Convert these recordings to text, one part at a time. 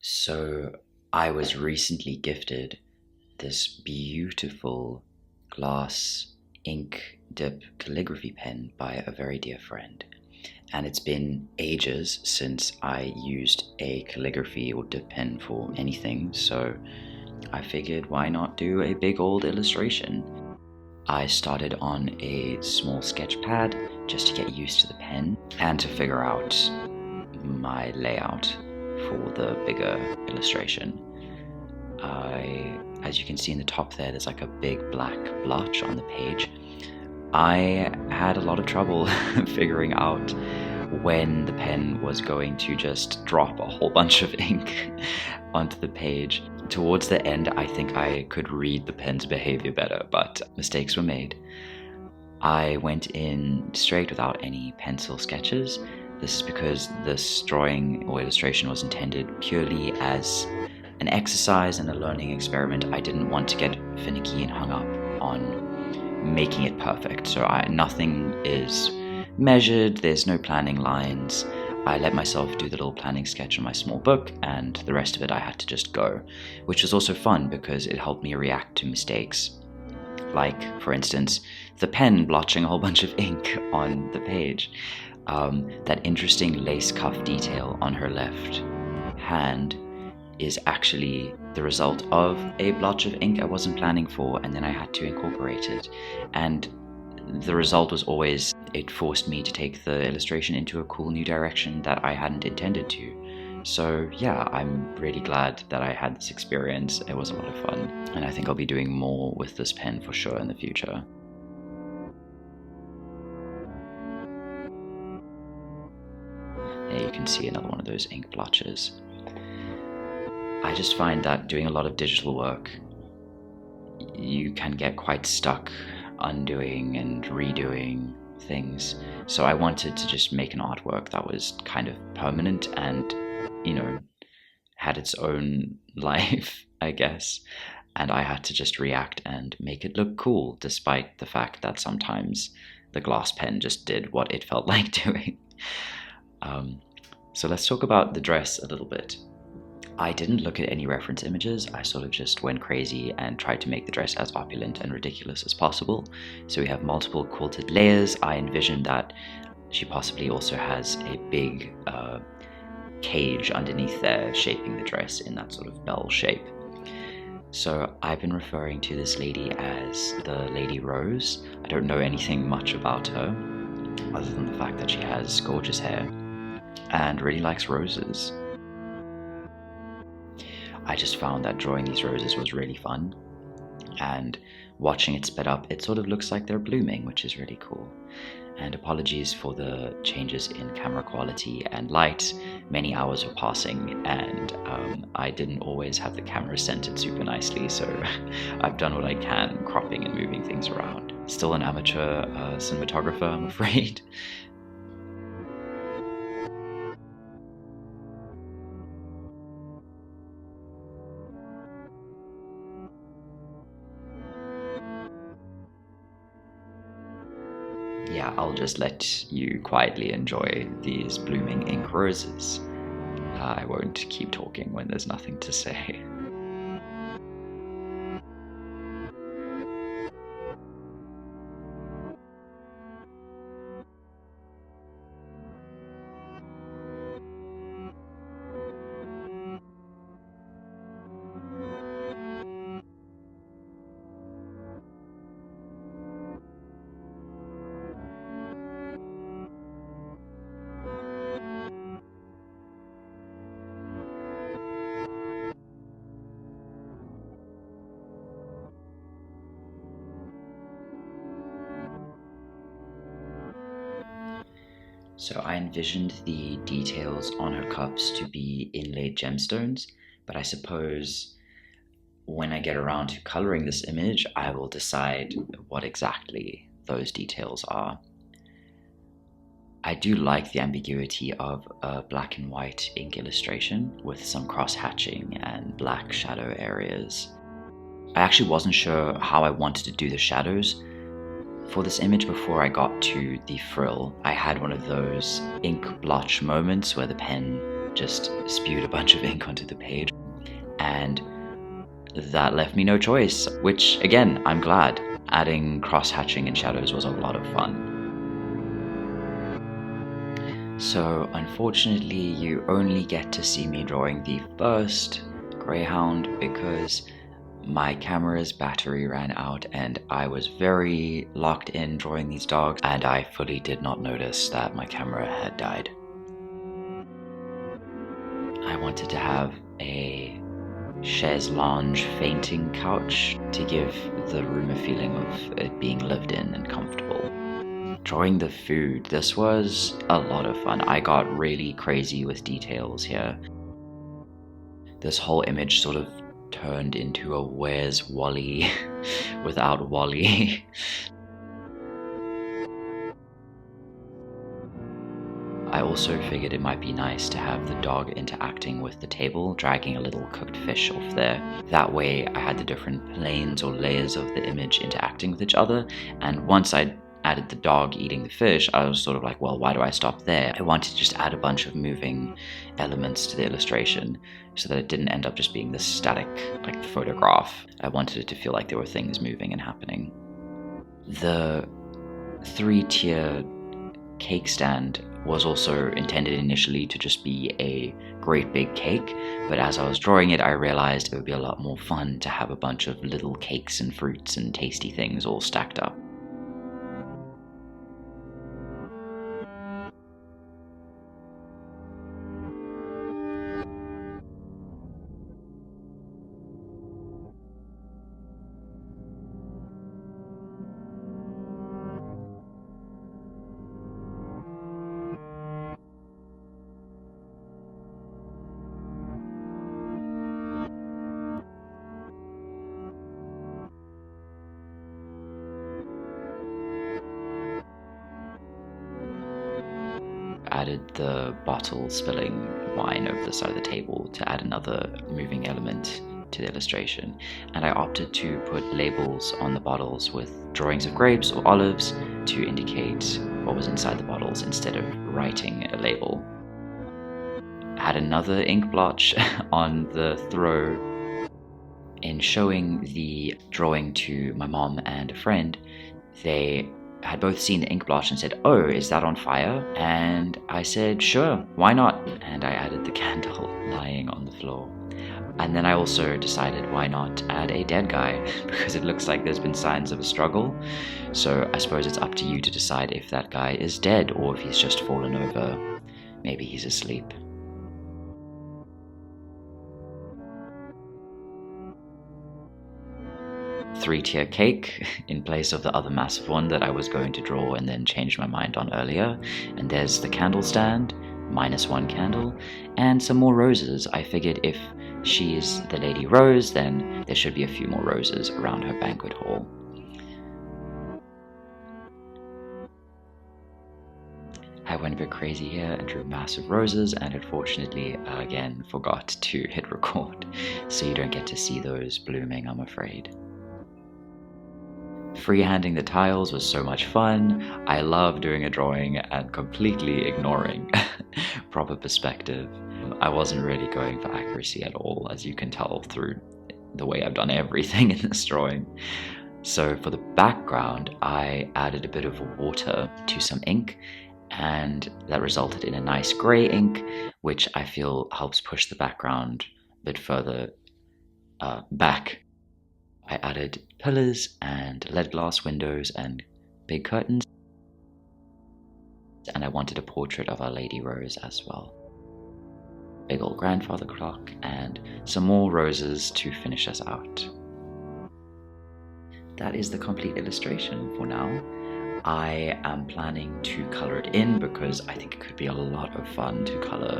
So I was recently gifted this beautiful glass ink dip calligraphy pen by a very dear friend. And it's been ages since I used a calligraphy or dip pen for anything, so I figured why not do a big old illustration. I started on a small sketch pad just to get used to the pen and to figure out my layout for the bigger illustration. As you can see in the top there's like a big black blotch on the page. I had a lot of trouble figuring out when the pen was going to just drop a whole bunch of ink onto the page. Towards the end, I think I could read the pen's behavior better, but mistakes were made. I went in straight without any pencil sketches. This is because this drawing or illustration was intended purely as an exercise and a learning experiment. I didn't want to get finicky and hung up on making it perfect. So nothing is measured, there's no planning lines. I let myself do the little planning sketch in my small book, and the rest of it I had to just go, which was also fun because it helped me react to mistakes. Like, for instance, the pen blotching a whole bunch of ink on the page. That interesting lace cuff detail on her left hand is actually the result of a blotch of ink I wasn't planning for, and then I had to incorporate it. And the result was always, it forced me to take the illustration into a cool new direction that I hadn't intended to. So yeah, I'm really glad that I had this experience. It was a lot of fun, and I think I'll be doing more with this pen for sure in the future. There you can see another one of those ink blotches. I just find that doing a lot of digital work, you can get quite stuck undoing and redoing things. So I wanted to just make an artwork that was kind of permanent and, had its own life, I guess. And I had to just react and make it look cool, despite the fact that sometimes the glass pen just did what it felt like doing. So let's talk about the dress a little bit. I didn't look at any reference images. I sort of just went crazy and tried to make the dress as opulent and ridiculous as possible. So we have multiple quilted layers. I envisioned that she possibly also has a big cage underneath there shaping the dress in that sort of bell shape. So I've been referring to this lady as the Lady Rose. I don't know anything much about her, other than the fact that she has gorgeous hair and really likes roses. I just found that drawing these roses was really fun, and watching it sped up, it sort of looks like they're blooming, which is really cool. And apologies for the changes in camera quality and light. Many hours were passing, and I didn't always have the camera centered super nicely, so I've done what I can, cropping and moving things around. Still an amateur cinematographer, I'm afraid. Yeah, I'll just let you quietly enjoy these blooming ink roses. I won't keep talking when there's nothing to say. So I envisioned the details on her cups to be inlaid gemstones, but I suppose when I get around to coloring this image, I will decide what exactly those details are. I do like the ambiguity of a black and white ink illustration with some cross-hatching and black shadow areas. I actually wasn't sure how I wanted to do the shadows for this image before I got to the frill. I had one of those ink blotch moments where the pen just spewed a bunch of ink onto the page. And that left me no choice, which again, I'm glad. Adding cross-hatching and shadows was a lot of fun. So unfortunately, you only get to see me drawing the first greyhound because my camera's battery ran out and I was very locked in drawing these dogs, and I fully did not notice that my camera had died. I wanted to have a chaise lounge fainting couch to give the room a feeling of it being lived in and comfortable. Drawing the food, this was a lot of fun. I got really crazy with details here. This whole image sort of turned into a Where's Wally without Wally. I also figured it might be nice to have the dog interacting with the table, dragging a little cooked fish off there. That way I had the different planes or layers of the image interacting with each other, and once I added the dog eating the fish, I was sort of like, well, why do I stop there? I wanted to just add a bunch of moving elements to the illustration so that it didn't end up just being this static, like, photograph. I wanted it to feel like there were things moving and happening. The 3-tier cake stand was also intended initially to just be a great big cake, but as I was drawing it, I realized it would be a lot more fun to have a bunch of little cakes and fruits and tasty things all stacked up. Added the bottle spilling wine over the side of the table to add another moving element to the illustration, and I opted to put labels on the bottles with drawings of grapes or olives to indicate what was inside the bottles instead of writing a label. I had another ink blotch on the throw. In showing the drawing to my mom and a friend, they had both seen the ink blotch and said, "Oh, is that on fire?" And I said, "Sure, why not?" And I added the candle lying on the floor. And then I also decided, why not add a dead guy? Because it looks like there's been signs of a struggle. So I suppose it's up to you to decide if that guy is dead or if he's just fallen over. Maybe he's asleep. Three-tier cake in place of the other massive one that I was going to draw and then changed my mind on earlier. And there's the candle stand, -1 candle, and some more roses. I figured if she's the Lady Rose, then there should be a few more roses around her banquet hall. I went a bit crazy here and drew massive roses, and unfortunately, again, forgot to hit record, so you don't get to see those blooming, I'm afraid. Freehanding the tiles was so much fun. I love doing a drawing and completely ignoring proper perspective. I wasn't really going for accuracy at all, as you can tell through the way I've done everything in this drawing. So for the background, I added a bit of water to some ink, and that resulted in a nice grey ink, which I feel helps push the background a bit further back. I added pillars and lead glass windows and big curtains, and I wanted a portrait of Our Lady Rose as well. Big old grandfather clock and some more roses to finish us out. That is the complete illustration for now. I am planning to color it in because I think it could be a lot of fun to color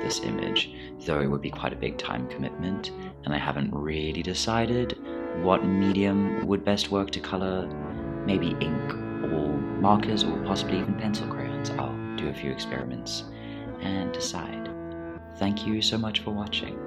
this image, though it would be quite a big time commitment, and I haven't really decided what medium would best work to color. Maybe ink or markers or possibly even pencil crayons. I'll do a few experiments and decide. Thank you so much for watching.